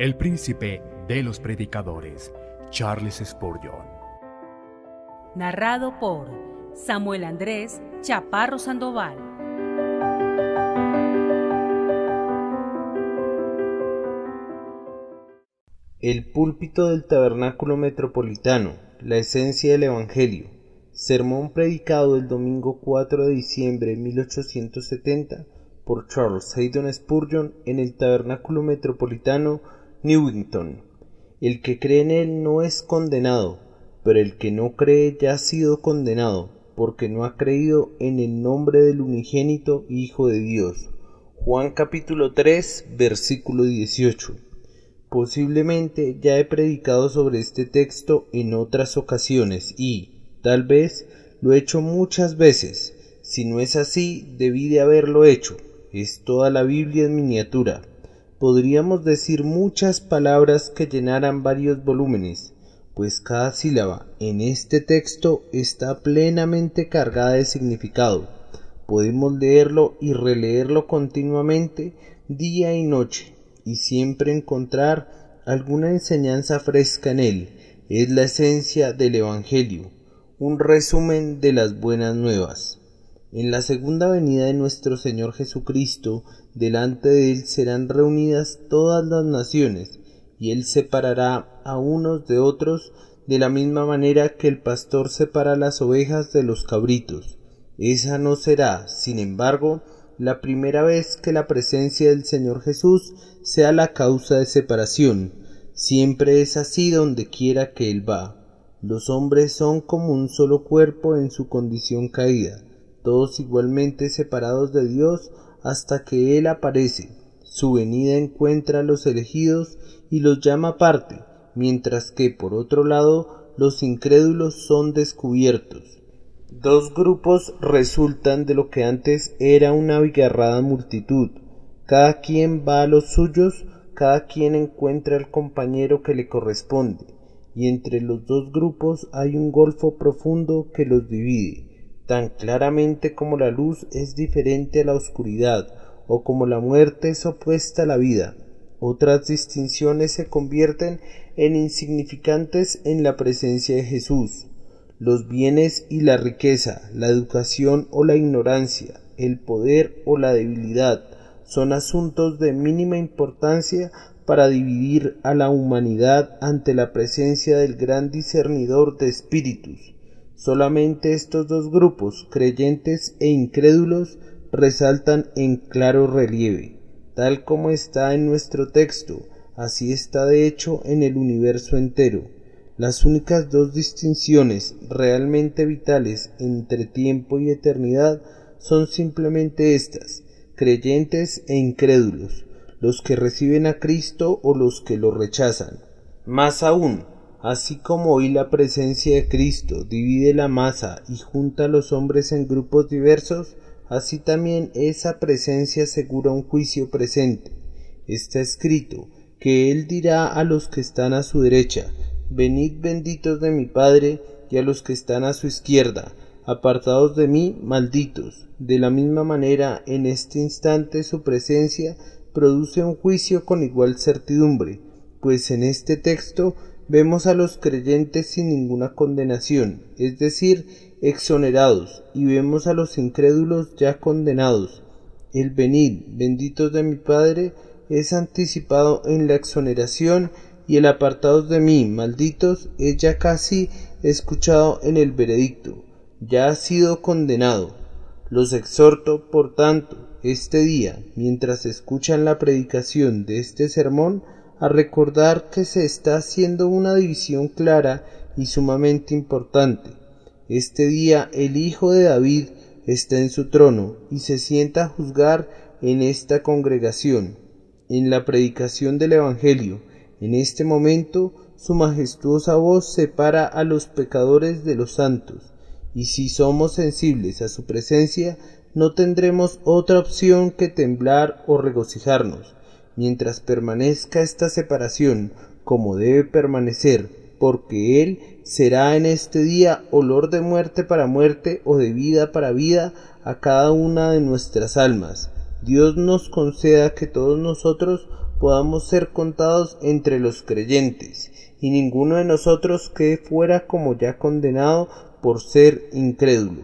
el príncipe de los predicadores, Charles Spurgeon. Narrado por Samuel Andrés Chaparro Sandoval. El púlpito del Tabernáculo Metropolitano, la esencia del Evangelio. Sermón predicado el domingo 4 de diciembre de 1870 por Charles Haddon Spurgeon en el Tabernáculo Metropolitano, Newington. El que cree en él no es condenado, pero el que no cree ya ha sido condenado, porque no ha creído en el nombre del unigénito Hijo de Dios. Juan capítulo 3, versículo 18. Posiblemente ya he predicado sobre este texto en otras ocasiones y, tal vez, lo he hecho muchas veces. Si no es así, debí de haberlo hecho. Es toda la Biblia en miniatura. Podríamos decir muchas palabras que llenaran varios volúmenes, pues cada sílaba en este texto está plenamente cargada de significado. Podemos leerlo y releerlo continuamente, día y noche, y siempre encontrar alguna enseñanza fresca en él. Es la esencia del Evangelio, un resumen de las buenas nuevas. En la segunda venida de nuestro Señor Jesucristo, delante de él serán reunidas todas las naciones, y él separará a unos de otros de la misma manera que el pastor separa las ovejas de los cabritos. Esa no será, sin embargo, la primera vez que la presencia del Señor Jesús sea la causa de separación. Siempre es así donde quiera que él va. Los hombres son como un solo cuerpo en su condición caída, todos igualmente separados de Dios hasta que él aparece. Su venida encuentra a los elegidos y los llama aparte, mientras que, por otro lado, los incrédulos son descubiertos. Dos grupos resultan de lo que antes era una abigarrada multitud. Cada quien va a los suyos, cada quien encuentra el compañero que le corresponde, y entre los dos grupos hay un golfo profundo que los divide, tan claramente como la luz es diferente a la oscuridad, o como la muerte es opuesta a la vida. Otras distinciones se convierten en insignificantes en la presencia de Jesús. Los bienes y la riqueza, la educación o la ignorancia, el poder o la debilidad, son asuntos de mínima importancia para dividir a la humanidad ante la presencia del gran discernidor de espíritus. Solamente estos dos grupos, creyentes e incrédulos, resaltan en claro relieve. Tal como está en nuestro texto, así está de hecho en el universo entero. Las únicas dos distinciones realmente vitales entre tiempo y eternidad son simplemente estas: creyentes e incrédulos, los que reciben a Cristo o los que lo rechazan. Más aún, así como hoy la presencia de Cristo divide la masa y junta a los hombres en grupos diversos, así también esa presencia asegura un juicio presente. Está escrito que él dirá a los que están a su derecha: venid benditos de mi Padre, y a los que están a su izquierda: apartados de mí, malditos. De la misma manera, en este instante su presencia produce un juicio con igual certidumbre, pues en este texto vemos a los creyentes sin ninguna condenación, es decir, exonerados, y vemos a los incrédulos ya condenados. El venid, benditos de mi Padre, es anticipado en la exoneración, y el apartados de mí, malditos, es ya casi escuchado en el veredicto. Ya ha sido condenado. Los exhorto, por tanto, este día, mientras escuchan la predicación de este sermón, a recordar que se está haciendo una división clara y sumamente importante. Este día el Hijo de David está en su trono y se sienta a juzgar en esta congregación. En la predicación del Evangelio, en este momento, su majestuosa voz separa a los pecadores de los santos, y si somos sensibles a su presencia, no tendremos otra opción que temblar o regocijarnos, mientras permanezca esta separación como debe permanecer, porque Él será en este día olor de muerte para muerte o de vida para vida a cada una de nuestras almas. Dios nos conceda que todos nosotros podamos ser contados entre los creyentes, y ninguno de nosotros quede fuera como ya condenado por ser incrédulo.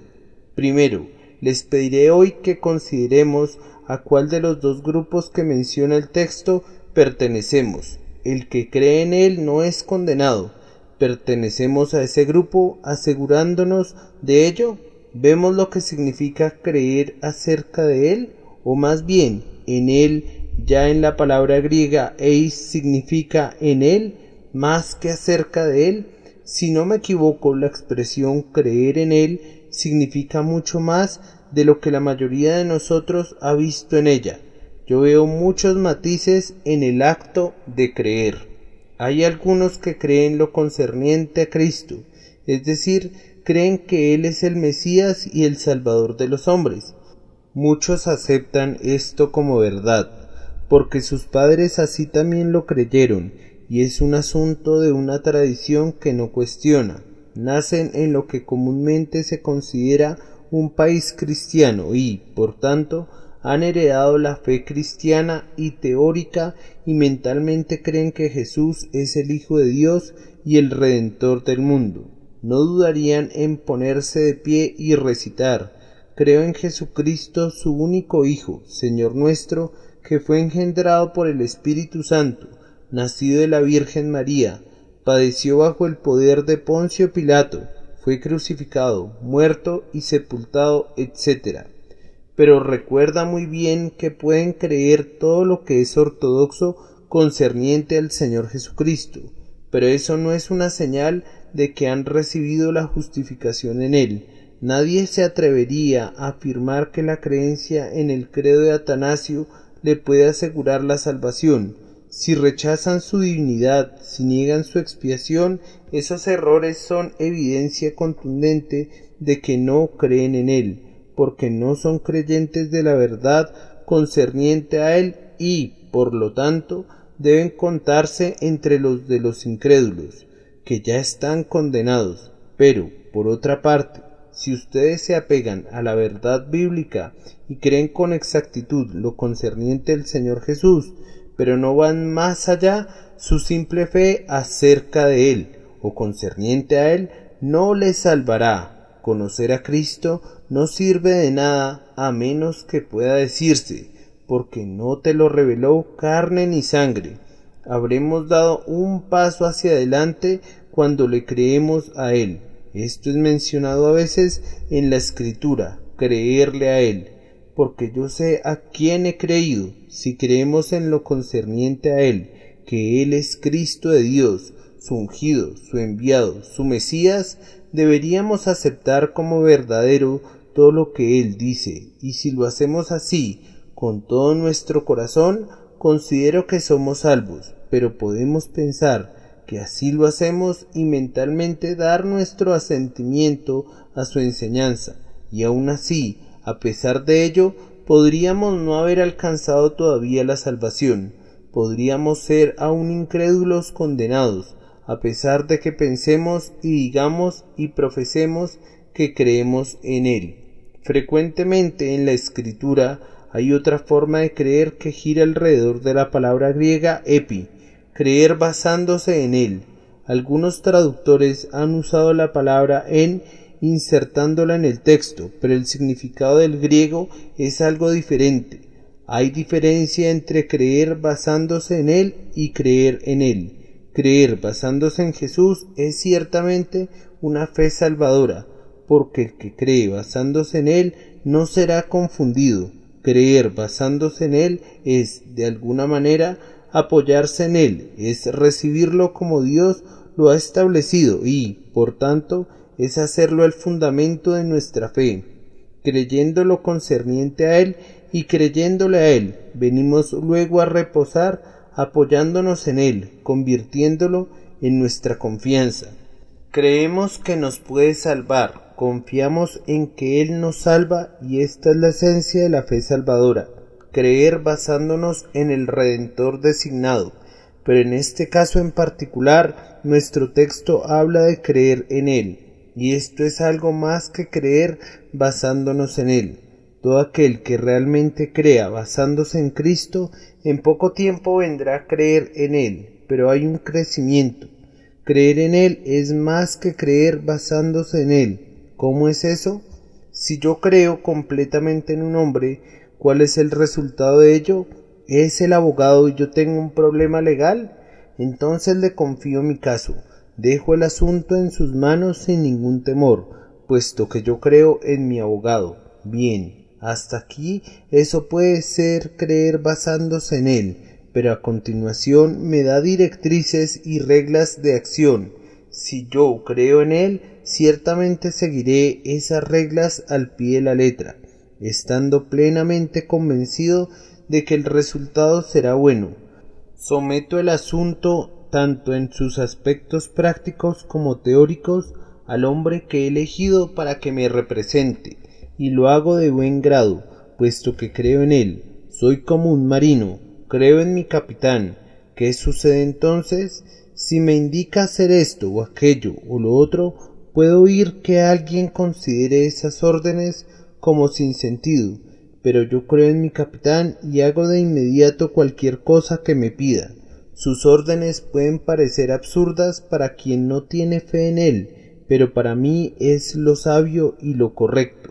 Primero, les pediré hoy que consideremos a cuál de los dos grupos que menciona el texto pertenecemos. El que cree en él no es condenado. ¿Pertenecemos a ese grupo asegurándonos de ello? ¿Vemos lo que significa creer acerca de él? O más bien, en él, ya en la palabra griega eis significa en él, más que acerca de él. Si no me equivoco, la expresión creer en él significa mucho más de lo que la mayoría de nosotros ha visto en ella. Yo veo muchos matices en el acto de creer. Hay algunos que creen lo concerniente a Cristo, es decir, creen que Él es el Mesías y el Salvador de los hombres. Muchos aceptan esto como verdad, porque sus padres así también lo creyeron, y es un asunto de una tradición que no cuestiona. Nacen en lo que comúnmente se considera un país cristiano y, por tanto, han heredado la fe cristiana y teórica y mentalmente creen que Jesús es el Hijo de Dios y el Redentor del mundo. No dudarían en ponerse de pie y recitar: creo en Jesucristo, su único Hijo, Señor nuestro, que fue engendrado por el Espíritu Santo, nacido de la Virgen María, padeció bajo el poder de Poncio Pilato, fue crucificado, muerto y sepultado, etc. Pero recuerda muy bien que pueden creer todo lo que es ortodoxo concerniente al Señor Jesucristo, pero eso no es una señal de que han recibido la justificación en Él. Nadie se atrevería a afirmar que la creencia en el credo de Atanasio le puede asegurar la salvación. Si rechazan su divinidad, si niegan su expiación, esos errores son evidencia contundente de que no creen en Él, porque no son creyentes de la verdad concerniente a Él y, por lo tanto, deben contarse entre los de los incrédulos, que ya están condenados. Pero, por otra parte, si ustedes se apegan a la verdad bíblica y creen con exactitud lo concerniente al Señor Jesús, pero no van más allá, su simple fe acerca de Él o concerniente a Él no les salvará. Conocer a Cristo no sirve de nada a menos que pueda decirse: porque no te lo reveló carne ni sangre. Habremos dado un paso hacia adelante cuando le creemos a Él. Esto es mencionado a veces en la Escritura: creerle a Él. Porque yo sé a quién he creído. Si creemos en lo concerniente a Él, que Él es Cristo de Dios, su ungido, su enviado, su Mesías, deberíamos aceptar como verdadero todo lo que Él dice, y si lo hacemos así, con todo nuestro corazón, considero que somos salvos, pero podemos pensar que así lo hacemos y mentalmente dar nuestro asentimiento a su enseñanza, y aun así, a pesar de ello, podríamos no haber alcanzado todavía la salvación, podríamos ser aún incrédulos condenados, a pesar de que pensemos y digamos y profesemos que creemos en Él. Frecuentemente en la Escritura hay otra forma de creer que gira alrededor de la palabra griega epi, creer basándose en Él. Algunos traductores han usado la palabra en insertándola en el texto, pero el significado del griego es algo diferente. Hay diferencia entre creer basándose en Él y creer en Él. Creer basándose en Jesús es ciertamente una fe salvadora, porque el que cree basándose en Él no será confundido. Creer basándose en Él es, de alguna manera, apoyarse en Él, es recibirlo como Dios lo ha establecido y, por tanto, es hacerlo el fundamento de nuestra fe. Creyendo lo concerniente a Él y creyéndole a Él, venimos luego a reposar apoyándonos en Él, convirtiéndolo en nuestra confianza. Creemos que nos puede salvar, confiamos en que Él nos salva y esta es la esencia de la fe salvadora. Creer basándonos en el Redentor designado, pero en este caso en particular, nuestro texto habla de creer en Él. Y esto es algo más que creer basándonos en Él. Todo aquel que realmente crea basándose en Cristo, en poco tiempo vendrá a creer en Él, pero hay un crecimiento. Creer en Él es más que creer basándose en Él. ¿Cómo es eso? Si yo creo completamente en un hombre, ¿cuál es el resultado de ello? ¿Es el abogado y yo tengo un problema legal? Entonces le confío mi caso. Dejo el asunto en sus manos sin ningún temor, puesto que yo creo en mi abogado. Bien, hasta aquí eso puede ser creer basándose en él, pero a continuación me da directrices y reglas de acción. Si yo creo en él, ciertamente seguiré esas reglas al pie de la letra, estando plenamente convencido de que el resultado será bueno. Someto el asunto, tanto en sus aspectos prácticos como teóricos, al hombre que he elegido para que me represente, y lo hago de buen grado, puesto que creo en él. Soy como un marino, creo en mi capitán. ¿Qué sucede entonces? Si me indica hacer esto o aquello o lo otro, puedo oír que alguien considere esas órdenes como sin sentido, pero yo creo en mi capitán y hago de inmediato cualquier cosa que me pida. Sus órdenes pueden parecer absurdas para quien no tiene fe en él, pero para mí es lo sabio y lo correcto.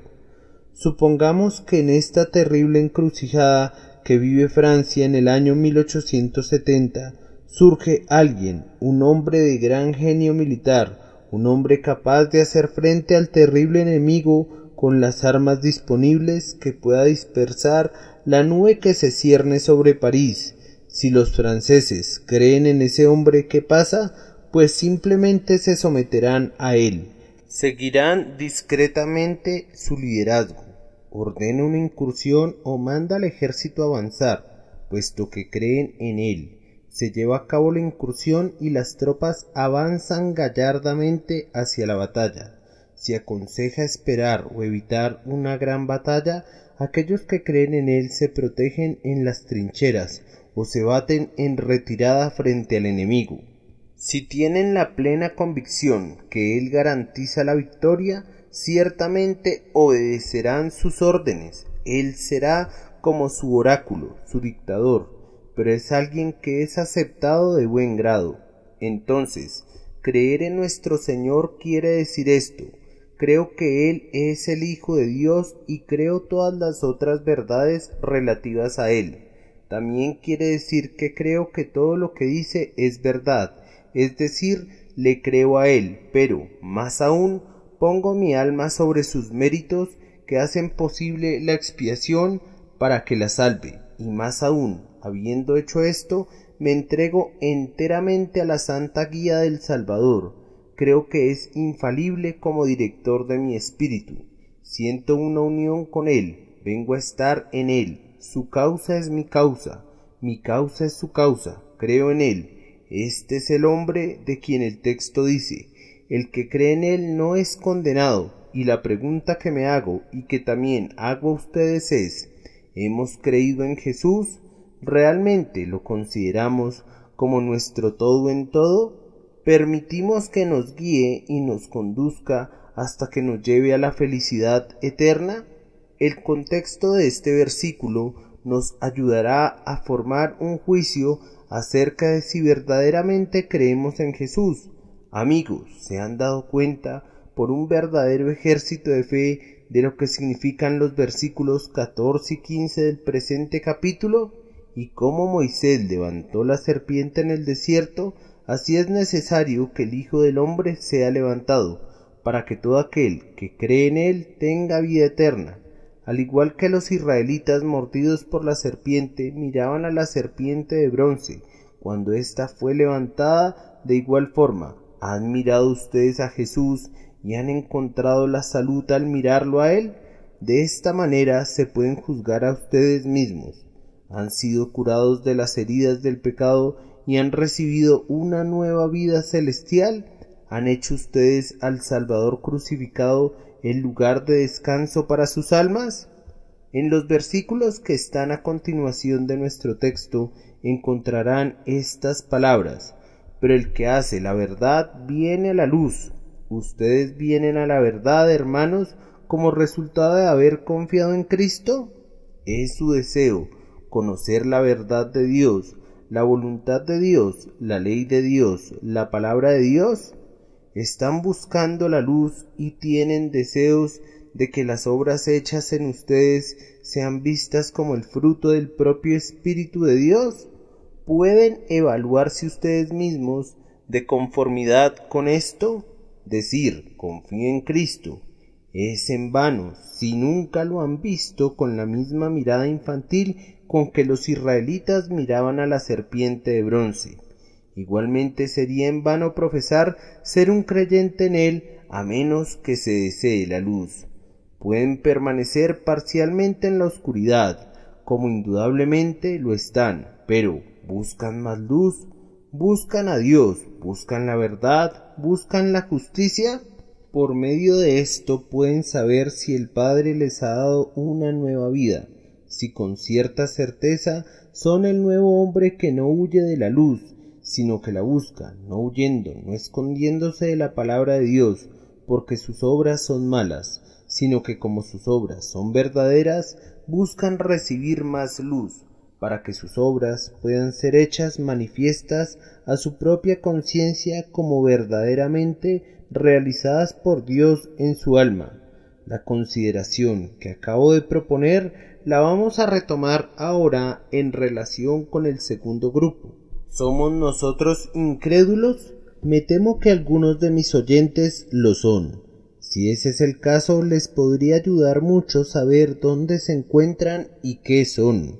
Supongamos que en esta terrible encrucijada que vive Francia en el año 1870, surge alguien, un hombre de gran genio militar, un hombre capaz de hacer frente al terrible enemigo con las armas disponibles, que pueda dispersar la nube que se cierne sobre París. Si los franceses creen en ese hombre, ¿qué pasa? Pues simplemente se someterán a él. Seguirán discretamente su liderazgo. Ordena una incursión o manda al ejército a avanzar, puesto que creen en él. Se lleva a cabo la incursión y las tropas avanzan gallardamente hacia la batalla. Si aconseja esperar o evitar una gran batalla, aquellos que creen en él se protegen en las trincheras o se baten en retirada frente al enemigo. Si tienen la plena convicción que él garantiza la victoria, ciertamente obedecerán sus órdenes. Él será como su oráculo, su dictador, pero es alguien que es aceptado de buen grado. Entonces, creer en nuestro Señor quiere decir esto: creo que Él es el Hijo de Dios y creo todas las otras verdades relativas a Él. También quiere decir que creo que todo lo que dice es verdad, es decir, le creo a Él, pero, más aún, pongo mi alma sobre sus méritos que hacen posible la expiación para que la salve, y más aún, habiendo hecho esto, me entrego enteramente a la santa guía del Salvador. Creo que es infalible como director de mi espíritu. Siento una unión con él, vengo a estar en él. Su causa es mi causa es su causa. Creo en él. Este es el hombre de quien el texto dice: el que cree en él no es condenado. Y la pregunta que me hago y que también hago a ustedes es: ¿hemos creído en Jesús? ¿Realmente lo consideramos como nuestro todo en todo? ¿Permitimos que nos guíe y nos conduzca hasta que nos lleve a la felicidad eterna? El contexto de este versículo nos ayudará a formar un juicio acerca de si verdaderamente creemos en Jesús. Amigos, ¿se han dado cuenta por un verdadero ejército de fe de lo que significan los versículos 14 y 15 del presente capítulo? Y cómo Moisés levantó la serpiente en el desierto, así es necesario que el Hijo del Hombre sea levantado, para que todo aquel que cree en él tenga vida eterna. Al igual que los israelitas mordidos por la serpiente miraban a la serpiente de bronce cuando ésta fue levantada, de igual forma, ¿han mirado ustedes a Jesús y han encontrado la salud al mirarlo a él? De esta manera se pueden juzgar a ustedes mismos. Han sido curados de las heridas del pecado y han recibido una nueva vida celestial. ¿Han hecho ustedes al Salvador crucificado el lugar de descanso para sus almas? En los versículos que están a continuación de nuestro texto encontrarán estas palabras: pero el que hace la verdad viene a la luz. Ustedes vienen a la verdad, hermanos, como resultado de haber confiado en Cristo? ¿Es su deseo conocer la verdad de Dios, la voluntad de Dios, la ley de Dios, la palabra de Dios? ¿Están buscando la luz y tienen deseos de que las obras hechas en ustedes sean vistas como el fruto del propio Espíritu de Dios? ¿Pueden evaluarse ustedes mismos de conformidad con esto? Decir, confío en Cristo, es en vano si nunca lo han visto con la misma mirada infantil con que los israelitas miraban a la serpiente de bronce. Igualmente sería en vano profesar ser un creyente en él a menos que se desee la luz. Pueden permanecer parcialmente en la oscuridad, como indudablemente lo están, pero buscan más luz, buscan a Dios, buscan la verdad, buscan la justicia. Por medio de esto pueden saber si el Padre les ha dado una nueva vida, si con cierta certeza son el nuevo hombre que no huye de la luz, sino que la busca, no huyendo, no escondiéndose de la palabra de Dios, porque sus obras son malas, sino que como sus obras son verdaderas, buscan recibir más luz, para que sus obras puedan ser hechas manifiestas a su propia conciencia como verdaderamente realizadas por Dios en su alma. La consideración que acabo de proponer la vamos a retomar ahora en relación con el segundo grupo. ¿Somos nosotros incrédulos? Me temo que algunos de mis oyentes lo son. Si ese es el caso, les podría ayudar mucho saber dónde se encuentran y qué son.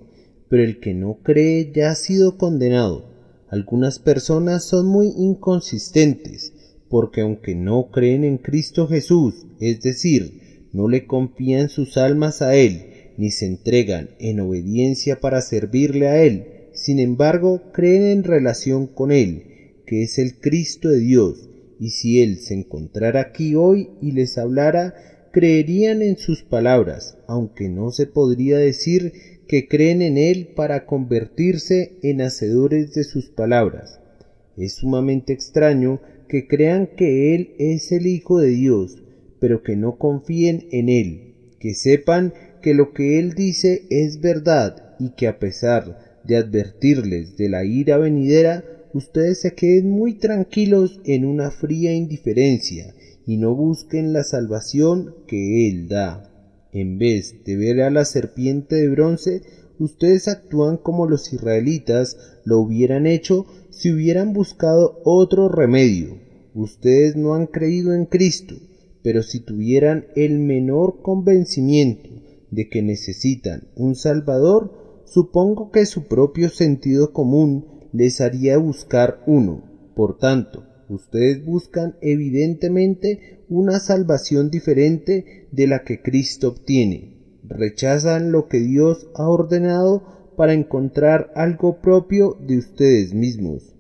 Pero el que no cree ya ha sido condenado. Algunas personas son muy inconsistentes, porque aunque no creen en Cristo Jesús, es decir, no le confían sus almas a Él, ni se entregan en obediencia para servirle a Él, sin embargo, creen en relación con Él, que es el Cristo de Dios, y si Él se encontrara aquí hoy y les hablara, creerían en sus palabras, aunque no se podría decir que creen en Él para convertirse en hacedores de sus palabras. Es sumamente extraño que crean que Él es el Hijo de Dios, pero que no confíen en Él, que sepan que lo que Él dice es verdad y que a pesar de advertirles de la ira venidera, ustedes se queden muy tranquilos en una fría indiferencia y no busquen la salvación que Él da. En vez de ver a la serpiente de bronce, ustedes actúan como los israelitas lo hubieran hecho si hubieran buscado otro remedio. Ustedes no han creído en Cristo, pero si tuvieran el menor convencimiento de que necesitan un Salvador, supongo que su propio sentido común les haría buscar uno. Por tanto, ustedes buscan evidentemente una salvación diferente de la que Cristo obtiene. Rechazan lo que Dios ha ordenado para encontrar algo propio de ustedes mismos.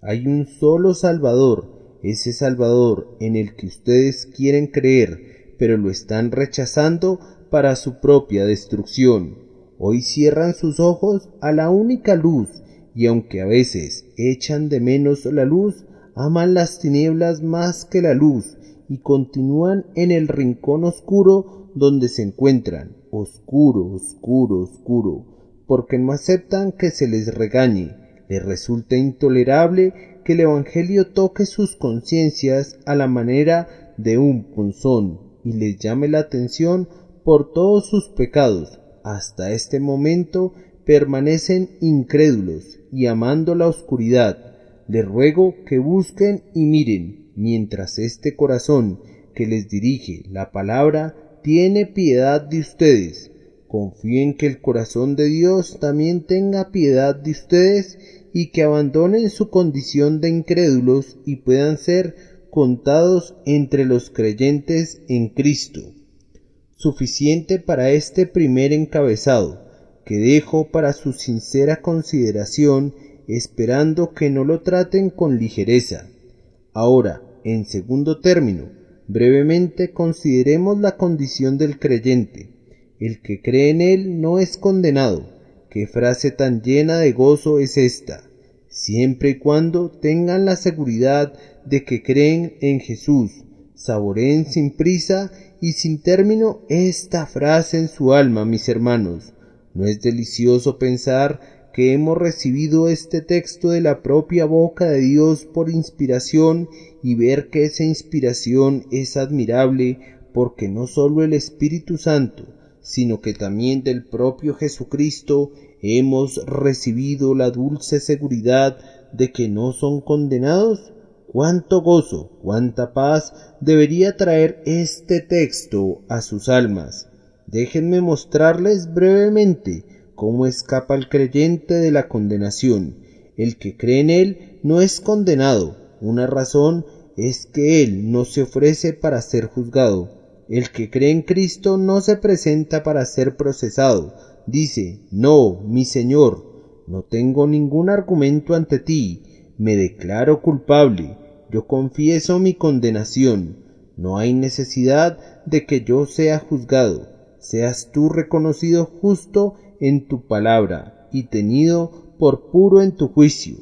Hay un solo Salvador, ese Salvador en el que ustedes quieren creer, pero lo están rechazando para su propia destrucción. Hoy cierran sus ojos a la única luz, y aunque a veces echan de menos la luz, aman las tinieblas más que la luz, y continúan en el rincón oscuro donde se encuentran, oscuro, oscuro, oscuro, porque no aceptan que se les regañe. Les resulta intolerable que el Evangelio toque sus conciencias a la manera de un punzón, y les llame la atención por todos sus pecados. Hasta este momento permanecen incrédulos y amando la oscuridad. Les ruego que busquen y miren, mientras este corazón que les dirige la palabra tiene piedad de ustedes. Confíen que el corazón de Dios también tenga piedad de ustedes y que abandonen su condición de incrédulos y puedan ser contados entre los creyentes en Cristo. Suficiente para este primer encabezado, que dejo para su sincera consideración, esperando que no lo traten con ligereza. Ahora, en segundo término, brevemente consideremos la condición del creyente. El que cree en Él no es condenado. ¿Qué frase tan llena de gozo es esta? Siempre y cuando tengan la seguridad de que creen en Jesús, Saboreen sin prisa y sin término esta frase en su alma, mis hermanos. ¿No es delicioso pensar que hemos recibido este texto de la propia boca de Dios por inspiración y ver que esa inspiración es admirable porque no sólo el Espíritu Santo, sino que también del propio Jesucristo hemos recibido la dulce seguridad de que no son condenados? ¡Cuánto gozo, cuánta paz debería traer este texto a sus almas! Déjenme mostrarles brevemente cómo escapa el creyente de la condenación. El que cree en él no es condenado. Una razón es que él no se ofrece para ser juzgado. El que cree en Cristo no se presenta para ser procesado. Dice: no, mi Señor, no tengo ningún argumento ante ti. Me declaro culpable. Yo confieso mi condenación. No hay necesidad de que yo sea juzgado. Seas tú reconocido justo en tu palabra y tenido por puro en tu juicio.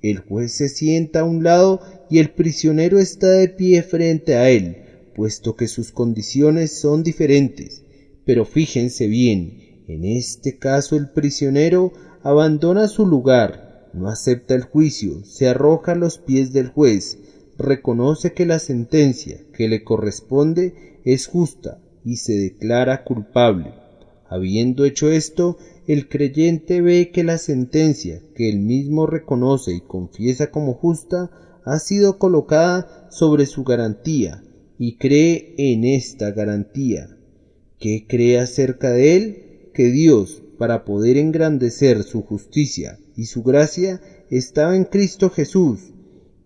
El juez se sienta a un lado y el prisionero está de pie frente a él, puesto que sus condiciones son diferentes. Pero fíjense bien, en este caso el prisionero abandona su lugar, no acepta el juicio, se arroja a los pies del juez, reconoce que la sentencia que le corresponde es justa y se declara culpable. Habiendo hecho esto, el creyente ve que la sentencia que él mismo reconoce y confiesa como justa ha sido colocada sobre su garantía y cree en esta garantía. ¿Qué cree acerca de él? Que Dios, para poder engrandecer su justicia y su gracia, estaba en Cristo Jesús,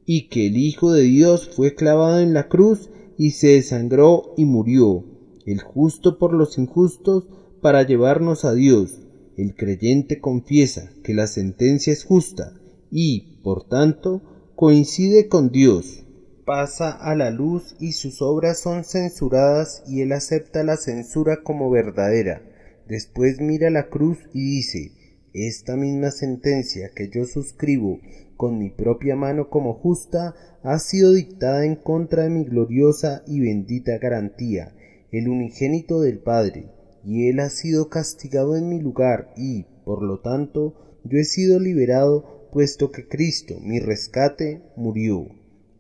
y que el Hijo de Dios fue clavado en la cruz y se desangró y murió, el justo por los injustos, para llevarnos a Dios. El creyente confiesa que la sentencia es justa y, por tanto, coincide con Dios. Pasa a la luz y sus obras son censuradas y él acepta la censura como verdadera. Después mira la cruz y dice: esta misma sentencia que yo suscribo con mi propia mano como justa ha sido dictada en contra de mi gloriosa y bendita garantía, el unigénito del Padre, y él ha sido castigado en mi lugar y, por lo tanto, yo he sido liberado, puesto que Cristo, mi rescate, murió.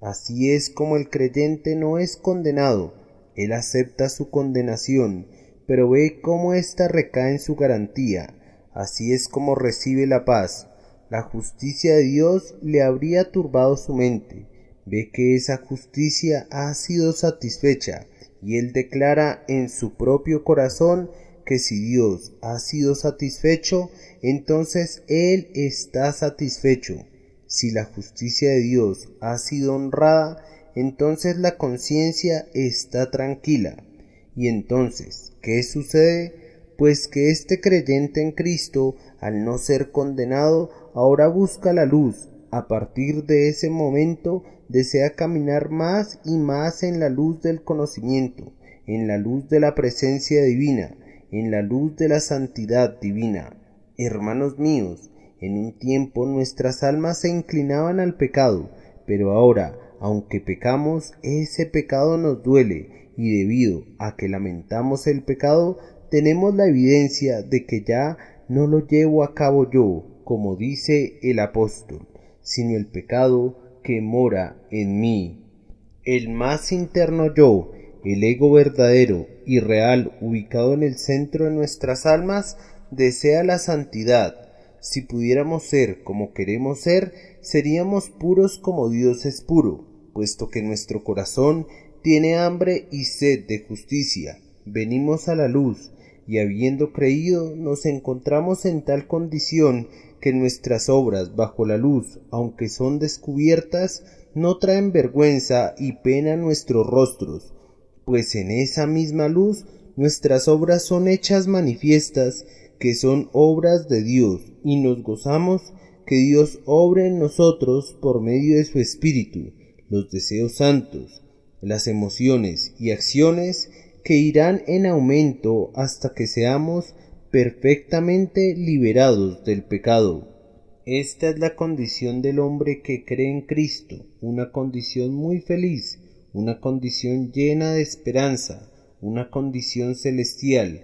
Así es como el creyente no es condenado. Él acepta su condenación, pero ve cómo ésta recae en su garantía. Así es como recibe la paz. La justicia de Dios le habría turbado su mente. Ve que esa justicia ha sido satisfecha, y él declara en su propio corazón que si Dios ha sido satisfecho, entonces él está satisfecho. Si la justicia de Dios ha sido honrada, entonces la conciencia está tranquila. Y entonces, ¿qué sucede? Pues que este creyente en Cristo, al no ser condenado, ahora busca la luz. A partir de ese momento desea caminar más y más en la luz del conocimiento, en la luz de la presencia divina, en la luz de la santidad divina. Hermanos míos, en un tiempo nuestras almas se inclinaban al pecado, pero ahora, aunque pecamos, ese pecado nos duele, y debido a que lamentamos el pecado, tenemos la evidencia de que ya no lo llevo a cabo yo, como dice el apóstol, sino el pecado que mora en mí. El más interno yo, el ego verdadero y real ubicado en el centro de nuestras almas, desea la santidad. Si pudiéramos ser como queremos ser, seríamos puros como Dios es puro, puesto que nuestro corazón tiene hambre y sed de justicia. Venimos a la luz, y habiendo creído, nos encontramos en tal condición que nuestras obras bajo la luz, aunque son descubiertas, no traen vergüenza y pena a nuestros rostros, pues en esa misma luz nuestras obras son hechas manifiestas, que son obras de Dios, y nos gozamos que Dios obre en nosotros por medio de su Espíritu, los deseos santos, las emociones y acciones que irán en aumento hasta que seamos perfectamente liberados del pecado. Esta es la condición del hombre que cree en Cristo, una condición muy feliz, una condición llena de esperanza, una condición celestial.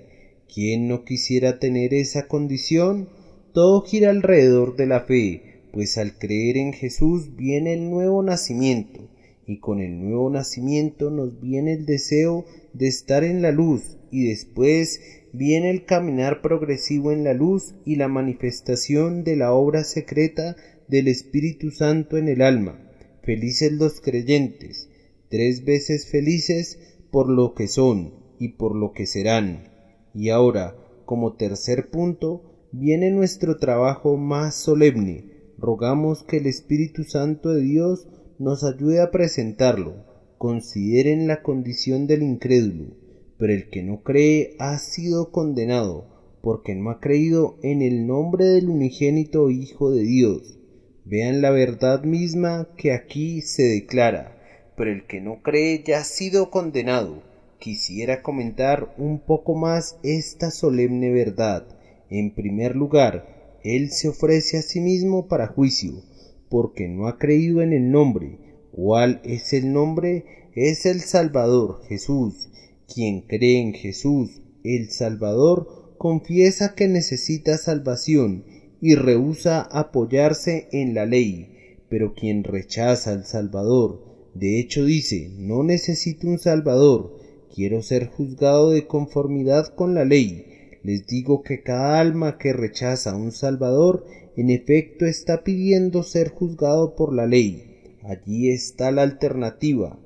¿Quién no quisiera tener esa condición? Todo gira alrededor de la fe, pues al creer en Jesús viene el nuevo nacimiento, y con el nuevo nacimiento nos viene el deseo de estar en la luz, y después viene el caminar progresivo en la luz y la manifestación de la obra secreta del Espíritu Santo en el alma. Felices los creyentes, 3 veces felices por lo que son y por lo que serán. Y ahora, como tercer punto, viene nuestro trabajo más solemne. Rogamos que el Espíritu Santo de Dios nos ayude a presentarlo. Consideren la condición del incrédulo, pero el que no cree ha sido condenado, porque no ha creído en el nombre del unigénito Hijo de Dios. Vean la verdad misma que aquí se declara, pero el que no cree ya ha sido condenado. Quisiera comentar un poco más esta solemne verdad. En primer lugar, él se ofrece a sí mismo para juicio, porque no ha creído en el nombre. ¿Cuál es el nombre? Es el Salvador, Jesús. Quien cree en Jesús, el Salvador, confiesa que necesita salvación y rehúsa apoyarse en la ley. Pero quien rechaza al Salvador, de hecho dice, no necesito un Salvador, quiero ser juzgado de conformidad con la ley. Les digo que cada alma que rechaza a un Salvador, en efecto está pidiendo ser juzgado por la ley. Allí está la alternativa.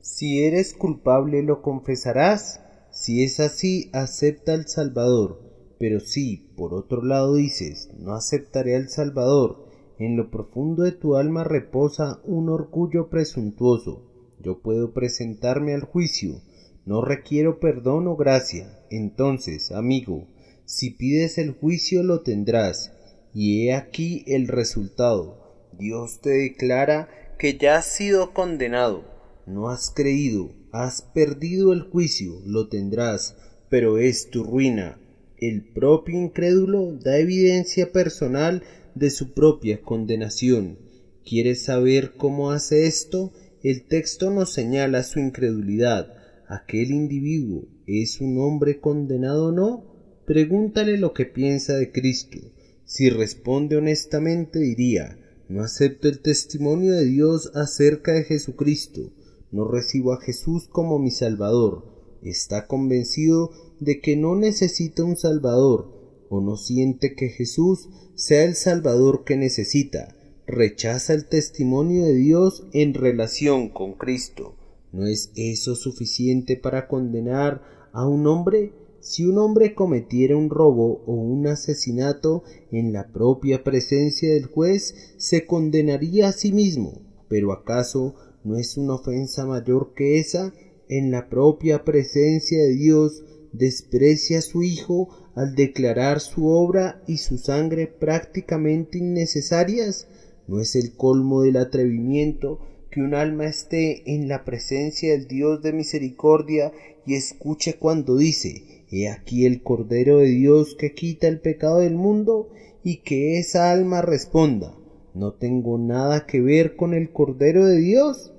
Si eres culpable, ¿lo confesarás? Si es así, acepta al Salvador. Pero si, por otro lado, dices, no aceptaré al Salvador, en lo profundo de tu alma reposa un orgullo presuntuoso. Yo puedo presentarme al juicio, no requiero perdón o gracia. Entonces, amigo, si pides el juicio lo tendrás. Y he aquí el resultado. Dios te declara que ya has sido condenado. No has creído, has perdido el juicio, lo tendrás, pero es tu ruina. El propio incrédulo da evidencia personal de su propia condenación. ¿Quieres saber cómo hace esto? El texto nos señala su incredulidad. ¿Aquel individuo es un hombre condenado o no? Pregúntale lo que piensa de Cristo. Si responde honestamente diría, no acepto el testimonio de Dios acerca de Jesucristo, no recibo a Jesús como mi Salvador. Está convencido de que no necesita un Salvador, o no siente que Jesús sea el Salvador que necesita. Rechaza el testimonio de Dios en relación con Cristo. ¿No es eso suficiente para condenar a un hombre? Si un hombre cometiera un robo o un asesinato en la propia presencia del juez, se condenaría a sí mismo. ¿Pero acaso no es una ofensa mayor que esa? En la propia presencia de Dios desprecia a su Hijo al declarar su obra y su sangre prácticamente innecesarias. ¿No es el colmo del atrevimiento que un alma esté en la presencia del Dios de misericordia y escuche cuando dice, he aquí el Cordero de Dios que quita el pecado del mundo, y que esa alma responda, ¿no tengo nada que ver con el Cordero de Dios?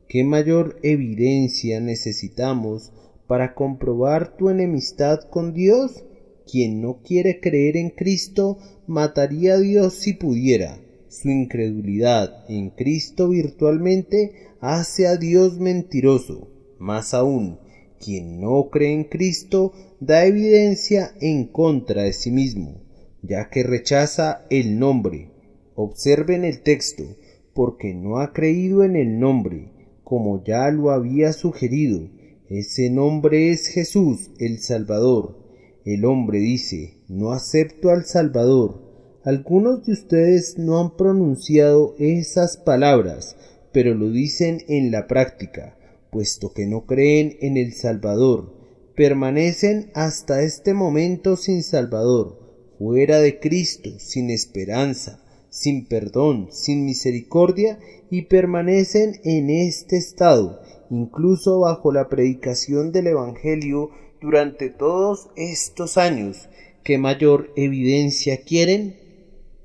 ¿Qué mayor evidencia necesitamos para comprobar tu enemistad con Dios? Quien no quiere creer en Cristo mataría a Dios si pudiera. Su incredulidad en Cristo virtualmente hace a Dios mentiroso. Más aún, quien no cree en Cristo da evidencia en contra de sí mismo, ya que rechaza el nombre. Observen el texto, porque no ha creído en el nombre, como ya lo había sugerido. Ese nombre es Jesús, el Salvador. El hombre dice, no acepto al Salvador. Algunos de ustedes no han pronunciado esas palabras, pero lo dicen en la práctica, puesto que no creen en el Salvador. Permanecen hasta este momento sin Salvador, fuera de Cristo, sin esperanza, sin perdón, sin misericordia, y permanecen en este estado, incluso bajo la predicación del Evangelio durante todos estos años. ¿Qué mayor evidencia quieren?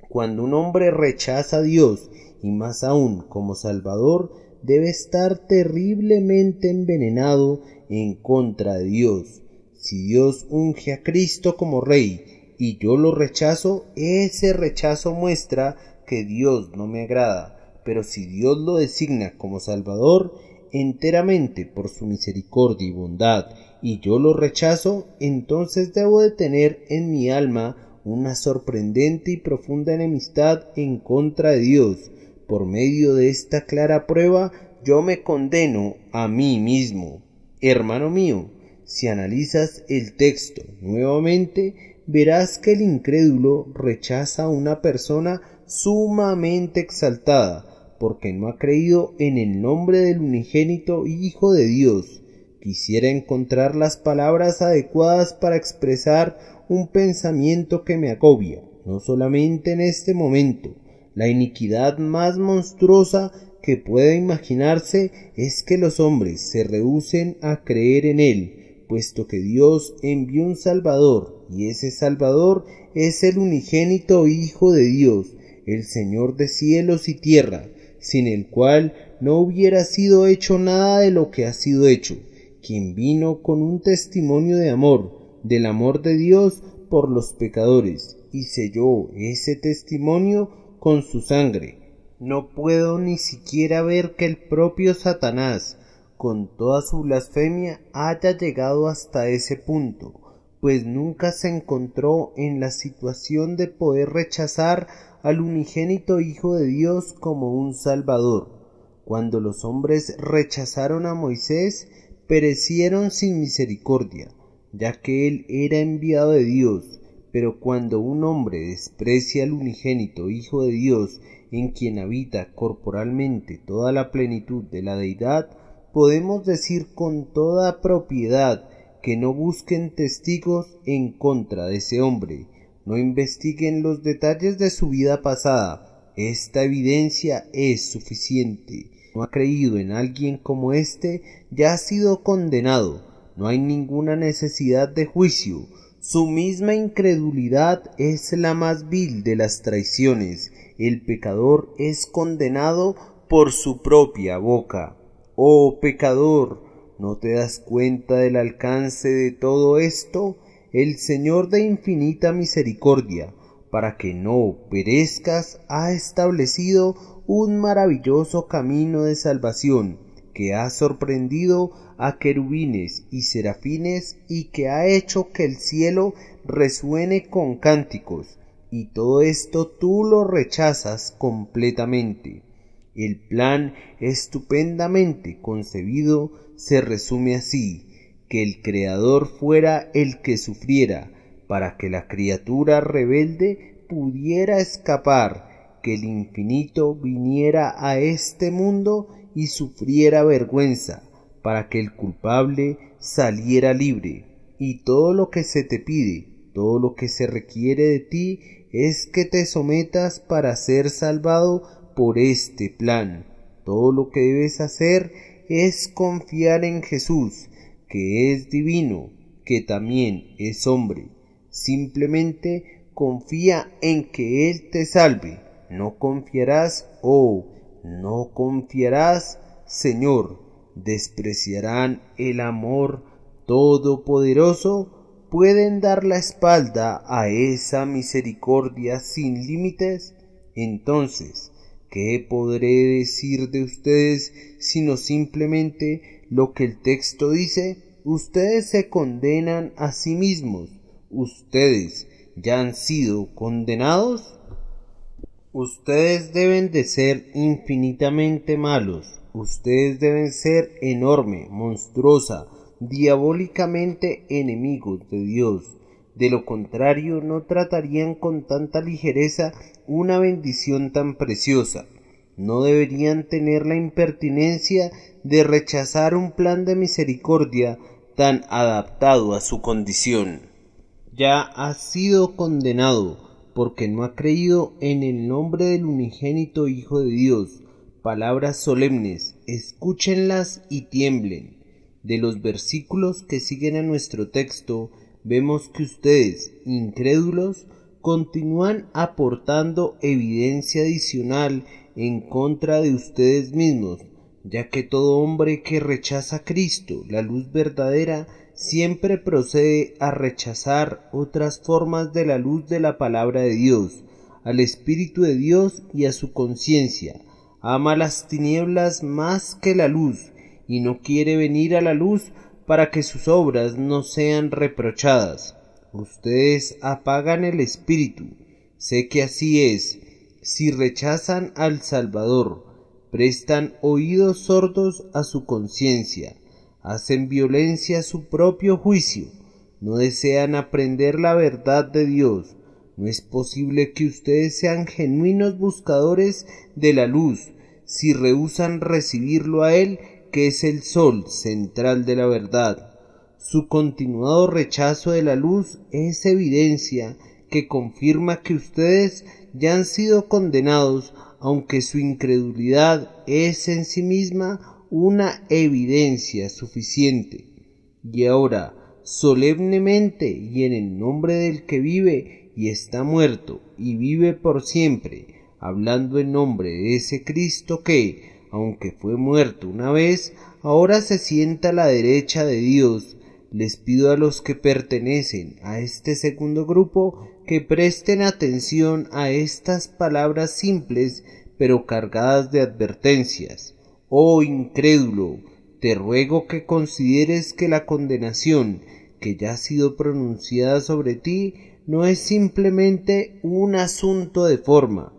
Cuando un hombre rechaza a Dios, y más aún como Salvador, debe estar terriblemente envenenado en contra de Dios. Si Dios unge a Cristo como Rey y yo lo rechazo, ese rechazo muestra que Dios no me agrada. Pero si Dios lo designa como Salvador enteramente por su misericordia y bondad, y yo lo rechazo, entonces debo de tener en mi alma una sorprendente y profunda enemistad en contra de Dios. Por medio de esta clara prueba, yo me condeno a mí mismo. Hermano mío, si analizas el texto nuevamente, verás que el incrédulo rechaza a una persona sumamente exaltada, porque no ha creído en el nombre del unigénito Hijo de Dios. Quisiera encontrar las palabras adecuadas para expresar un pensamiento que me agobia, no solamente en este momento. La iniquidad más monstruosa que pueda imaginarse es que los hombres se rehúsen a creer en Él, puesto que Dios envió un Salvador, y ese Salvador es el unigénito Hijo de Dios, el Señor de cielos y tierra, sin el cual no hubiera sido hecho nada de lo que ha sido hecho, quien vino con un testimonio de amor, del amor de Dios por los pecadores, y selló ese testimonio con su sangre. No puedo ni siquiera ver que el propio Satanás, con toda su blasfemia, haya llegado hasta ese punto, pues nunca se encontró en la situación de poder rechazar al unigénito Hijo de Dios como un Salvador. Cuando los hombres rechazaron a Moisés, perecieron sin misericordia, ya que él era enviado de Dios. Pero cuando un hombre desprecia al unigénito Hijo de Dios, en quien habita corporalmente toda la plenitud de la deidad, podemos decir con toda propiedad que no busquen testigos en contra de ese hombre, no investiguen los detalles de su vida pasada. Esta evidencia es suficiente. No ha creído en alguien como éste, ya ha sido condenado. No hay ninguna necesidad de juicio. Su misma incredulidad es la más vil de las traiciones. El pecador es condenado por su propia boca. Oh pecador, ¿no te das cuenta del alcance de todo esto? El Señor de infinita misericordia, para que no perezcas, ha establecido un maravilloso camino de salvación, que ha sorprendido a querubines y serafines y que ha hecho que el cielo resuene con cánticos, y todo esto tú lo rechazas completamente. El plan estupendamente concebido se resume así: que el Creador fuera el que sufriera, para que la criatura rebelde pudiera escapar, que el infinito viniera a este mundo y sufriera vergüenza, para que el culpable saliera libre. Y todo lo que se te pide, todo lo que se requiere de ti, es que te sometas para ser salvado por este plan. Todo lo que debes hacer es confiar en Jesús, que es divino, que también es hombre. Simplemente confía en que Él te salve. No confiarás, no confiarás, Señor. ¿Despreciarán el amor todopoderoso? ¿Pueden dar la espalda a esa misericordia sin límites? Entonces, ¿qué podré decir de ustedes sino simplemente lo que el texto dice? Ustedes se condenan a sí mismos. ¿Ustedes ya han sido condenados? Ustedes deben de ser infinitamente malos. Ustedes deben ser enorme, monstruosa, diabólicamente enemigos de Dios. De lo contrario, no tratarían con tanta ligereza una bendición tan preciosa. No deberían tener la impertinencia de rechazar un plan de misericordia tan adaptado a su condición. Ya ha sido condenado, porque no ha creído en el nombre del unigénito Hijo de Dios. Palabras solemnes, escúchenlas y tiemblen. De los versículos que siguen a nuestro texto, vemos que ustedes, incrédulos, continúan aportando evidencia adicional en contra de ustedes mismos, ya que todo hombre que rechaza a Cristo, la luz verdadera, siempre procede a rechazar otras formas de la luz de la palabra de Dios, al Espíritu de Dios y a su conciencia. Ama las tinieblas más que la luz y no quiere venir a la luz para que sus obras no sean reprochadas. Ustedes apagan el Espíritu. Sé que así es. Si rechazan al Salvador, prestan oídos sordos a su conciencia, hacen violencia a su propio juicio, no desean aprender la verdad de Dios. No es posible que ustedes sean genuinos buscadores de la luz si rehúsan recibirlo a Él, que es el sol central de la verdad. Su continuado rechazo de la luz es evidencia que confirma que ustedes ya han sido condenados, aunque su incredulidad es en sí misma una evidencia suficiente. Y ahora, solemnemente y en el nombre del que vive y está muerto y vive por siempre, hablando en nombre de ese Cristo que, aunque fue muerto una vez, ahora se sienta a la derecha de Dios, les pido a los que pertenecen a este segundo grupo que presten atención a estas palabras simples pero cargadas de advertencias. Oh incrédulo, te ruego que consideres que la condenación que ya ha sido pronunciada sobre ti no es simplemente un asunto de forma.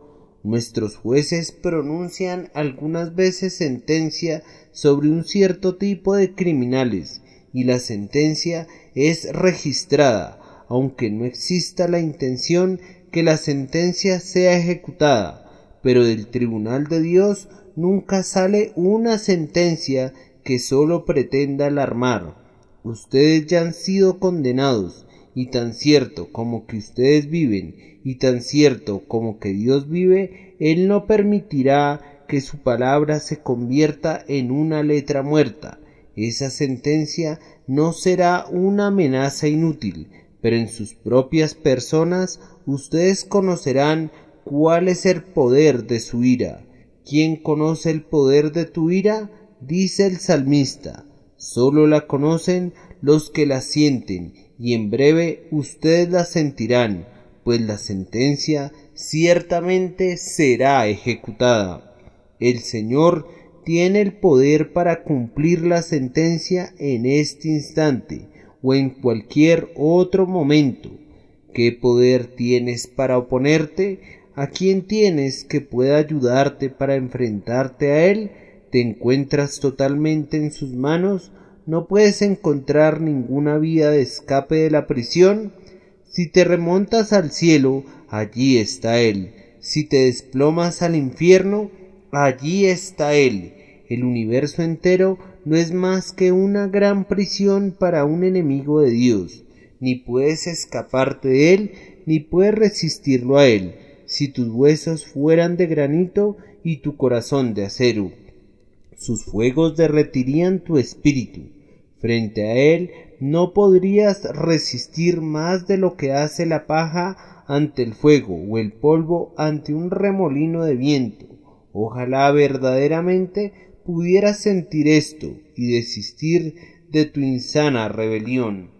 Nuestros jueces pronuncian algunas veces sentencia sobre un cierto tipo de criminales, y la sentencia es registrada, aunque no exista la intención que la sentencia sea ejecutada, pero del tribunal de Dios nunca sale una sentencia que sólo pretenda alarmar. Ustedes ya han sido condenados, y tan cierto como que ustedes viven, y tan cierto como que Dios vive, Él no permitirá que su palabra se convierta en una letra muerta. Esa sentencia no será una amenaza inútil, pero en sus propias personas ustedes conocerán cuál es el poder de su ira. ¿Quién conoce el poder de tu ira? Dice el salmista. Solo la conocen los que la sienten, y en breve ustedes la sentirán, pues la sentencia ciertamente será ejecutada. El Señor tiene el poder para cumplir la sentencia en este instante o en cualquier otro momento. ¿Qué poder tienes para oponerte? ¿A quién tienes que pueda ayudarte para enfrentarte a Él? ¿Te encuentras totalmente en sus manos? ¿No puedes encontrar ninguna vía de escape de la prisión? Si te remontas al cielo, allí está Él. Si te desplomas al infierno, allí está Él. El universo entero no es más que una gran prisión para un enemigo de Dios. Ni puedes escaparte de Él, ni puedes resistirlo a Él. Si tus huesos fueran de granito y tu corazón de acero, sus fuegos derretirían tu espíritu. Frente a Él no podrías resistir más de lo que hace la paja ante el fuego o el polvo ante un remolino de viento. Ojalá verdaderamente pudieras sentir esto y desistir de tu insana rebelión.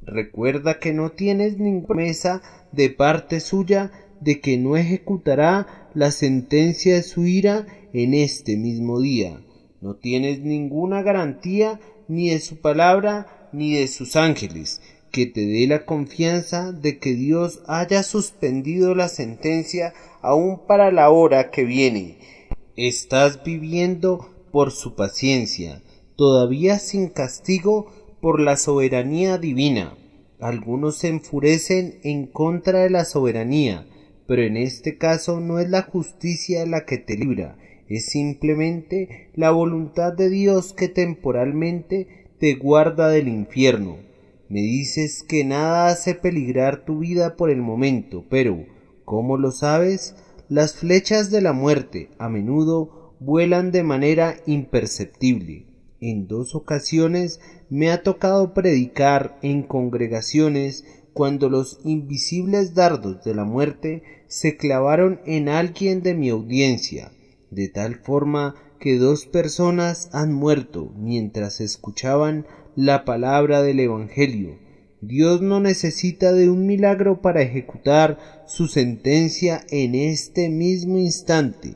Recuerda que no tienes ninguna promesa de parte suya de que no ejecutará la sentencia de su ira en este mismo día. No tienes ninguna garantía ni de su palabra ni de sus ángeles que te dé la confianza de que Dios haya suspendido la sentencia aún para la hora que viene. Estás viviendo por su paciencia, todavía sin castigo por la soberanía divina. Algunos se enfurecen en contra de la soberanía, pero en este caso no es la justicia la que te libra, es simplemente la voluntad de Dios que temporalmente te guarda del infierno. Me dices que nada hace peligrar tu vida por el momento, pero, ¿cómo lo sabes? Las flechas de la muerte a menudo vuelan de manera imperceptible. En 2 ocasiones me ha tocado predicar en congregaciones cuando los invisibles dardos de la muerte se clavaron en alguien de mi audiencia, de tal forma que 2 personas han muerto mientras escuchaban la palabra del Evangelio. Dios no necesita de un milagro para ejecutar su sentencia en este mismo instante.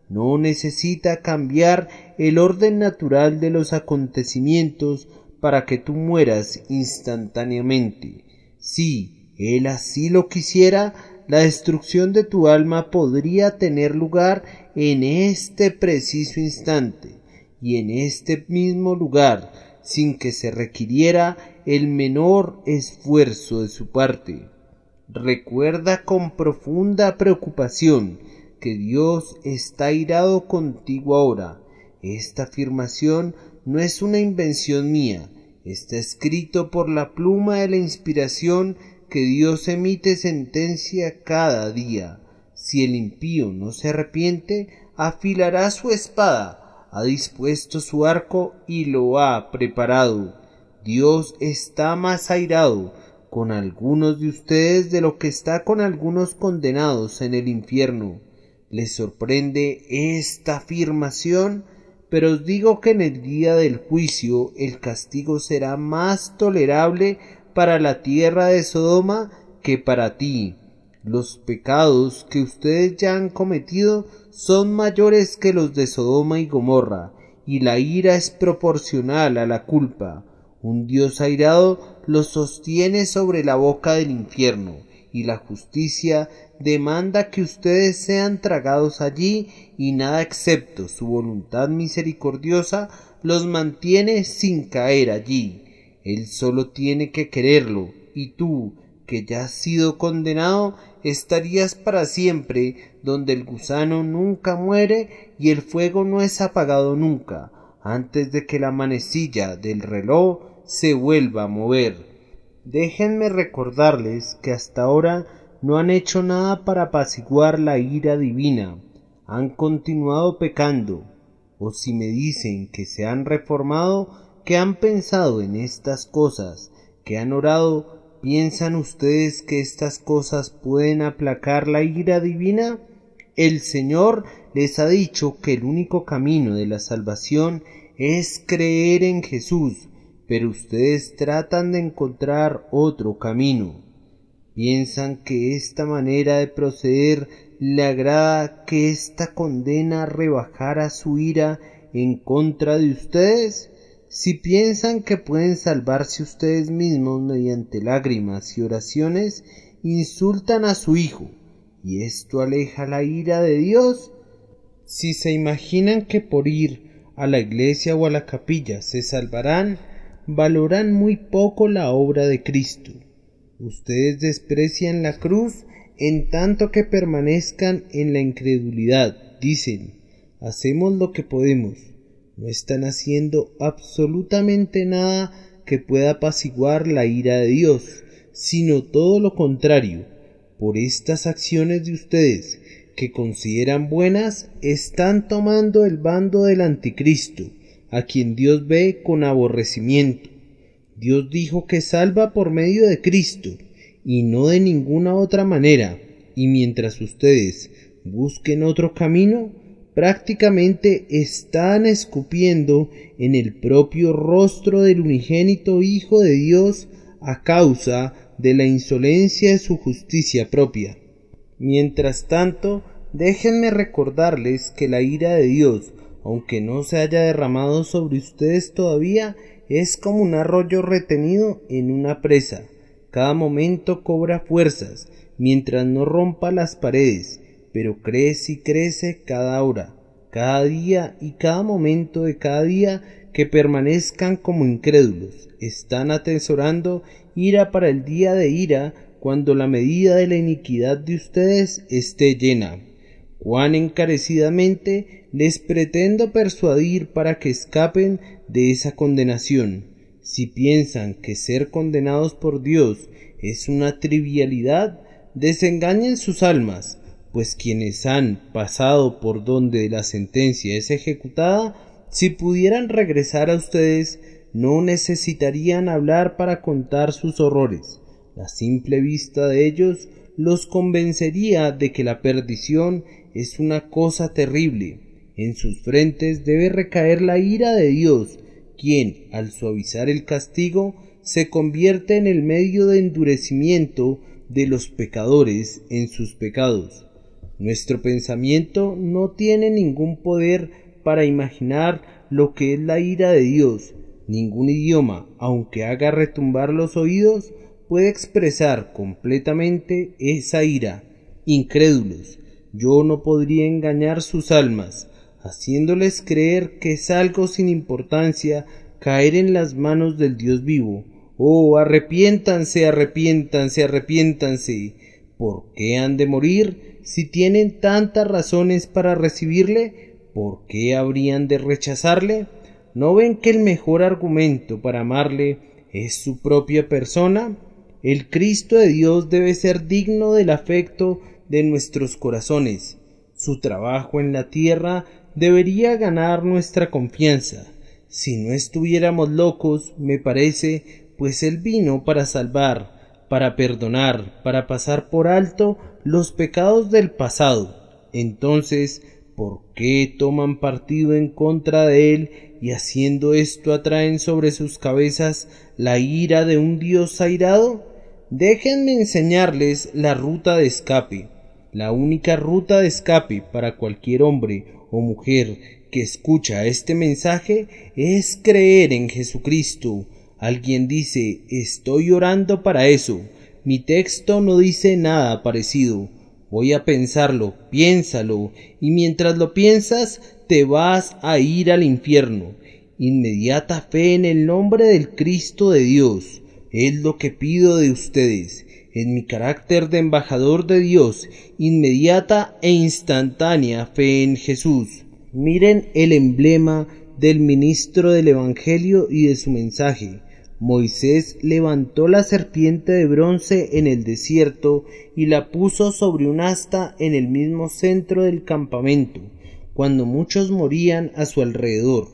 No necesita cambiar el orden natural de los acontecimientos para que tú mueras instantáneamente. Si Él así lo quisiera, la destrucción de tu alma podría tener lugar en este preciso instante y en este mismo lugar, sin que se requiriera el menor esfuerzo de su parte. Recuerda con profunda preocupación que Dios está airado contigo ahora. Esta afirmación no es una invención mía, está escrito por la pluma de la inspiración que Dios emite sentencia cada día. Si el impío no se arrepiente, afilará su espada, ha dispuesto su arco y lo ha preparado. Dios está más airado con algunos de ustedes de lo que está con algunos condenados en el infierno. ¿Les sorprende esta afirmación? Pero os digo que en el día del juicio el castigo será más tolerable para la tierra de Sodoma que para ti. Los pecados que ustedes ya han cometido son mayores que los de Sodoma y Gomorra, y la ira es proporcional a la culpa. Un Dios airado los sostiene sobre la boca del infierno, y la justicia demanda que ustedes sean tragados allí, y nada excepto su voluntad misericordiosa los mantiene sin caer allí. Él solo tiene que quererlo, y tú, que ya has sido condenado, estarías para siempre donde el gusano nunca muere y el fuego no es apagado nunca, antes de que la manecilla del reloj se vuelva a mover. Déjenme recordarles que hasta ahora no han hecho nada para apaciguar la ira divina, han continuado pecando, o si me dicen que se han reformado, que han pensado en estas cosas, que han orado, ¿piensan ustedes que estas cosas pueden aplacar la ira divina? El Señor les ha dicho que el único camino de la salvación es creer en Jesús, pero ustedes tratan de encontrar otro camino. ¿Piensan que esta manera de proceder le agrada que esta condena rebajara su ira en contra de ustedes? Si piensan que pueden salvarse ustedes mismos mediante lágrimas y oraciones, insultan a su Hijo, y esto aleja la ira de Dios. Si se imaginan que por ir a la iglesia o a la capilla se salvarán, valoran muy poco la obra de Cristo. Ustedes desprecian la cruz en tanto que permanezcan en la incredulidad. Dicen, hacemos lo que podemos. No están haciendo absolutamente nada que pueda apaciguar la ira de Dios, sino todo lo contrario. Por estas acciones de ustedes, que consideran buenas, están tomando el bando del anticristo, a quien Dios ve con aborrecimiento. Dios dijo que salva por medio de Cristo, y no de ninguna otra manera, y mientras ustedes busquen otro camino, prácticamente están escupiendo en el propio rostro del unigénito Hijo de Dios a causa de la insolencia de su justicia propia. Mientras tanto, déjenme recordarles que la ira de Dios, aunque no se haya derramado sobre ustedes todavía, es como un arroyo retenido en una presa. Cada momento cobra fuerzas, mientras no rompa las paredes, pero crece y crece cada hora, cada día y cada momento de cada día que permanezcan como incrédulos. Están atesorando ira para el día de ira, cuando la medida de la iniquidad de ustedes esté llena. Cuán encarecidamente les pretendo persuadir para que escapen de esa condenación. Si piensan que ser condenados por Dios es una trivialidad, desengañen sus almas, pues quienes han pasado por donde la sentencia es ejecutada, si pudieran regresar a ustedes, no necesitarían hablar para contar sus horrores. La simple vista de ellos los convencería de que la perdición es una cosa terrible. En sus frentes debe recaer la ira de Dios, quien, al suavizar el castigo, se convierte en el medio de endurecimiento de los pecadores en sus pecados. Nuestro pensamiento no tiene ningún poder para imaginar lo que es la ira de Dios. Ningún idioma, aunque haga retumbar los oídos, puede expresar completamente esa ira. Incrédulos, yo no podría engañar sus almas, haciéndoles creer que es algo sin importancia caer en las manos del Dios vivo. Oh, arrepiéntanse, arrepiéntanse, arrepiéntanse. ¿Por qué han de morir si tienen tantas razones para recibirle? ¿Por qué habrían de rechazarle? ¿No ven que el mejor argumento para amarle es su propia persona? El Cristo de Dios debe ser digno del afecto de nuestros corazones. Su trabajo en la tierra debería ganar nuestra confianza. Si no estuviéramos locos, me parece, pues Él vino para salvar, para perdonar, para pasar por alto los pecados del pasado. Entonces, ¿por qué toman partido en contra de Él y haciendo esto atraen sobre sus cabezas la ira de un Dios airado? Déjenme enseñarles la ruta de escape. La única ruta de escape para cualquier hombre o mujer que escucha este mensaje es creer en Jesucristo. Alguien dice, estoy orando para eso. Mi texto no dice nada parecido. Voy a pensarlo, piénsalo, y mientras lo piensas te vas a ir al infierno. Inmediata fe en el nombre del Cristo de Dios es lo que pido de ustedes. En mi carácter de embajador de Dios, inmediata e instantánea fe en Jesús. Miren el emblema del ministro del Evangelio y de su mensaje. Moisés levantó la serpiente de bronce en el desierto y la puso sobre un asta en el mismo centro del campamento, cuando muchos morían a su alrededor.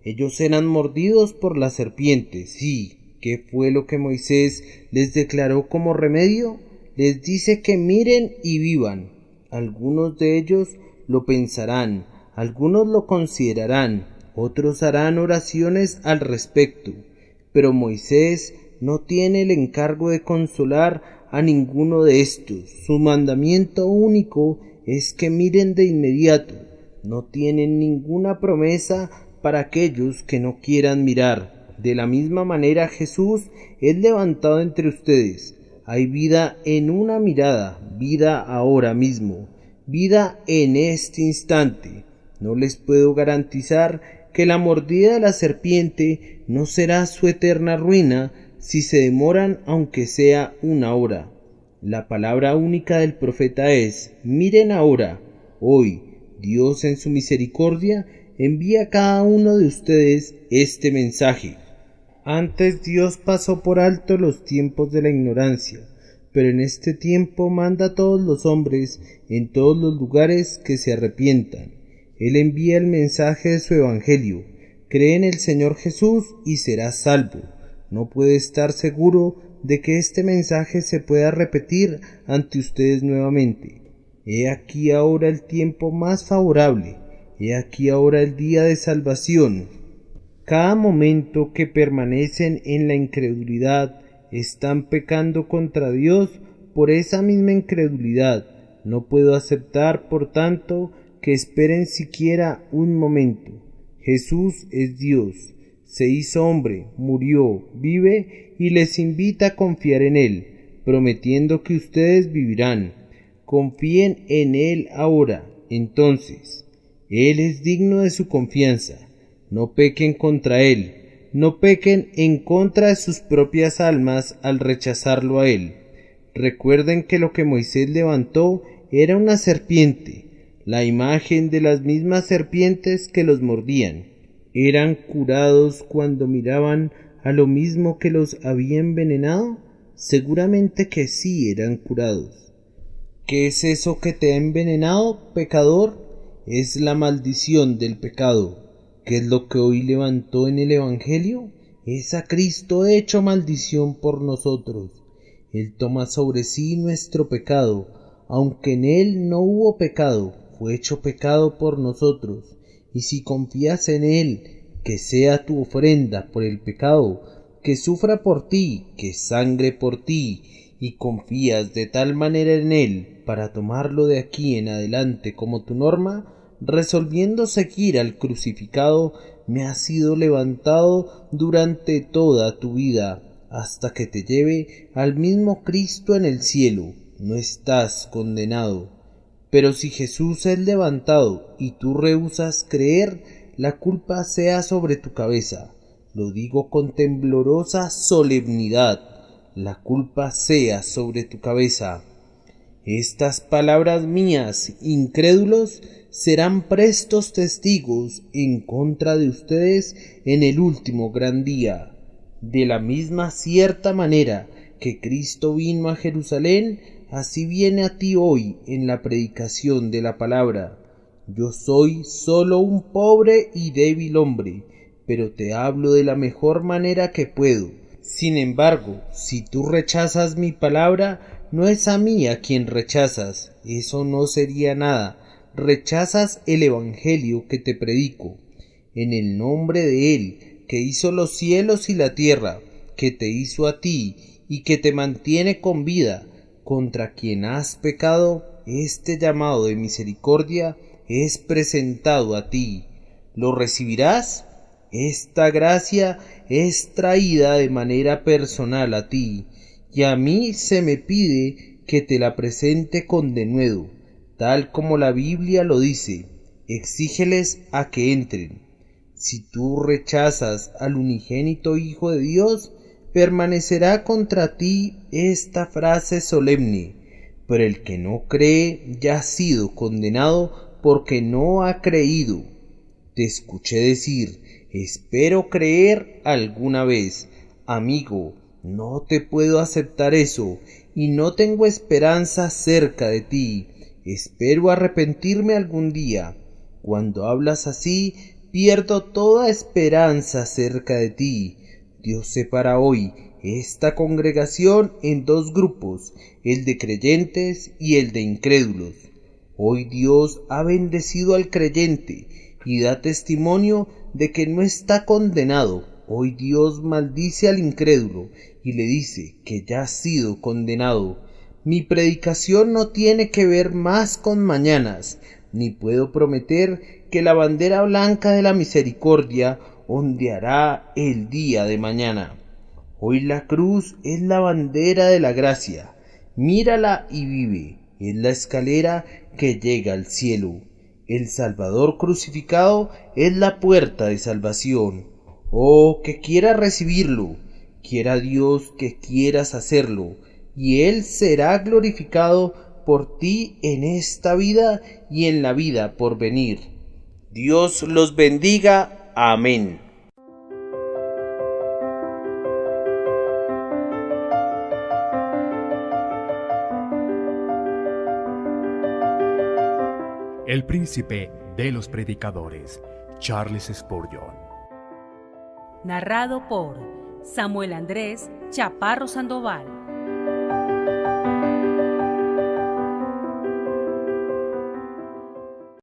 Ellos eran mordidos por la serpiente. Sí, ¿qué fue lo que Moisés les declaró como remedio? Les dice que miren y vivan. Algunos de ellos lo pensarán, algunos lo considerarán, otros harán oraciones al respecto. Pero Moisés no tiene el encargo de consolar a ninguno de estos. Su mandamiento único es que miren de inmediato. No tienen ninguna promesa para aquellos que no quieran mirar. De la misma manera Jesús es levantado entre ustedes. Hay vida en una mirada, vida ahora mismo, vida en este instante. No les puedo garantizar que la mordida de la serpiente no será su eterna ruina si se demoran aunque sea una hora. La palabra única del profeta es, miren ahora. Hoy, Dios en su misericordia envía a cada uno de ustedes este mensaje. Antes Dios pasó por alto los tiempos de la ignorancia, pero en este tiempo manda a todos los hombres en todos los lugares que se arrepientan. Él envía el mensaje de su evangelio. Cree en el Señor Jesús y serás salvo. No puede estar seguro de que este mensaje se pueda repetir ante ustedes nuevamente. He aquí ahora el tiempo más favorable. He aquí ahora el día de salvación. Cada momento que permanecen en la incredulidad están pecando contra Dios por esa misma incredulidad. No puedo aceptar, por tanto, que esperen siquiera un momento. Jesús es Dios, se hizo hombre, murió, vive y les invita a confiar en Él, prometiendo que ustedes vivirán. Confíen en Él ahora, entonces. Él es digno de su confianza. No pequen contra Él, no pequen en contra de sus propias almas al rechazarlo a Él. Recuerden que lo que Moisés levantó era una serpiente, la imagen de las mismas serpientes que los mordían. ¿Eran curados cuando miraban a lo mismo que los había envenenado? Seguramente que sí eran curados. ¿Qué es eso que te ha envenenado, pecador? Es la maldición del pecado. ¿Qué es lo que hoy levantó en el Evangelio? Es a Cristo hecho maldición por nosotros. Él toma sobre sí nuestro pecado, aunque en Él no hubo pecado, fue hecho pecado por nosotros, y si confías en Él, que sea tu ofrenda por el pecado, que sufra por ti, que sangre por ti, y confías de tal manera en Él para tomarlo de aquí en adelante como tu norma, resolviendo seguir al crucificado, me has sido levantado durante toda tu vida, hasta que te lleve al mismo Cristo en el cielo. No estás condenado. Pero si Jesús es levantado y tú rehusas creer, la culpa sea sobre tu cabeza. Lo digo con temblorosa solemnidad. La culpa sea sobre tu cabeza. Estas palabras mías, incrédulos, serán prestos testigos en contra de ustedes en el último gran día. De la misma cierta manera que Cristo vino a Jerusalén, así viene a ti hoy en la predicación de la palabra. Yo soy solo un pobre y débil hombre, pero te hablo de la mejor manera que puedo. Sin embargo, si tú rechazas mi palabra, no es a mí a quien rechazas, eso no sería nada. Rechazas el evangelio que te predico. En el nombre de Él, que hizo los cielos y la tierra, que te hizo a ti y que te mantiene con vida, contra quien has pecado, este llamado de misericordia es presentado a ti. ¿Lo recibirás? Esta gracia es traída de manera personal a ti, y a mí se me pide que te la presente con denuedo, tal como la Biblia lo dice. Exígeles a que entren. Si tú rechazas al unigénito Hijo de Dios, permanecerá contra ti esta frase solemne: pero el que no cree ya ha sido condenado porque no ha creído. Te escuché decir: espero creer alguna vez. Amigo, no te puedo aceptar eso, y no tengo esperanza cerca de ti. Espero arrepentirme algún día. Cuando hablas así, pierdo toda esperanza cerca de ti. Dios separa hoy esta congregación en dos grupos, el de creyentes y el de incrédulos. Hoy Dios ha bendecido al creyente y da testimonio de que no está condenado. Hoy Dios maldice al incrédulo y le dice que ya ha sido condenado. Mi predicación no tiene que ver más con mañanas, ni puedo prometer que la bandera blanca de la misericordia ondeará el día de mañana. Hoy la cruz es la bandera de la gracia. Mírala y vive. Es la escalera que llega al cielo. El Salvador crucificado es la puerta de salvación. Oh, que quieras recibirlo. Quiera Dios que quieras hacerlo, y Él será glorificado por ti en esta vida y en la vida por venir. Dios los bendiga. Amén. El príncipe de los predicadores, Charles Spurgeon. Narrado por Samuel Andrés Chaparro Sandoval.